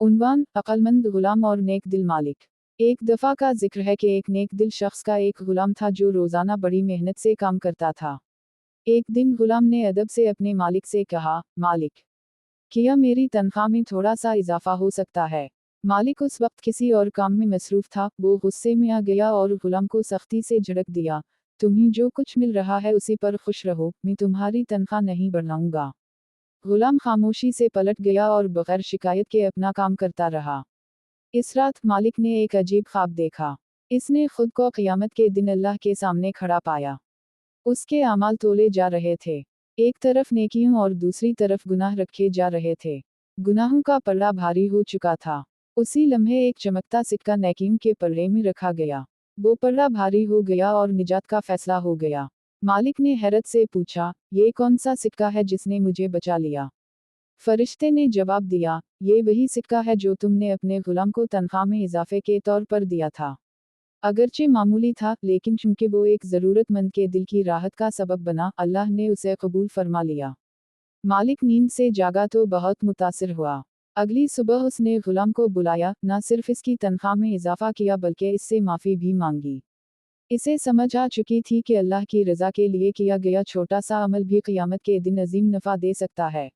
उन्वान, अक्लमंद गुलाम और नेक दिल मालिक। एक दफ़ा का जिक्र है कि एक नेक दिल शख्स का एक गुलाम था जो रोज़ाना बड़ी मेहनत से काम करता था। एक दिन गुलाम ने अदब से अपने मालिक से कहा, मालिक, क्या मेरी तनख्वाह में थोड़ा सा इजाफा हो सकता है? मालिक उस वक्त किसी और काम में मसरूफ था। वो गुस्से में आ गया और गुलाम को सख्ती से झड़क दिया, तुम्हें जो कुछ मिल रहा है उसी पर खुश रहो, मैं तुम्हारी तनख्वाह नहीं बढ़ाऊंगा। गुलाम खामोशी से पलट गया और बगैर शिकायत के अपना काम करता रहा। इस रात मालिक ने एक अजीब ख्वाब देखा। इसने खुद को क़यामत के दिन अल्लाह के सामने खड़ा पाया। उसके अमाल तोले जा रहे थे। एक तरफ नेकियों और दूसरी तरफ गुनाह रखे जा रहे थे। गुनाहों का पल्ला भारी हो चुका था। उसी लम्हे एक चमकता सिक्का नेकियों के पल्ले में रखा गया। वो पल्ला भारी हो गया और निजात का फैसला हो गया। मालिक ने हैरत से पूछा, ये कौन सा सिक्का है जिसने मुझे बचा लिया? फरिश्ते ने जवाब दिया, ये वही सिक्का है जो तुमने अपने गुलाम को तनख्वाह में इजाफे के तौर पर दिया था। अगरचे मामूली था, लेकिन चूंकि वो एक ज़रूरतमंद के दिल की राहत का सबब बना, अल्लाह ने उसे कबूल फरमा लिया। मालिक नींद से जागा तो बहुत मुतासिर हुआ। अगली सुबह उसने गुलाम को बुलाया, न सिर्फ इसकी तनख्वाह में इजाफा किया बल्कि इससे माफ़ी भी मांगी। इसे समझ आ चुकी थी कि अल्लाह की रज़ा के लिए किया गया छोटा सा अमल भी क़यामत के दिन अजीम नफ़ा दे सकता है।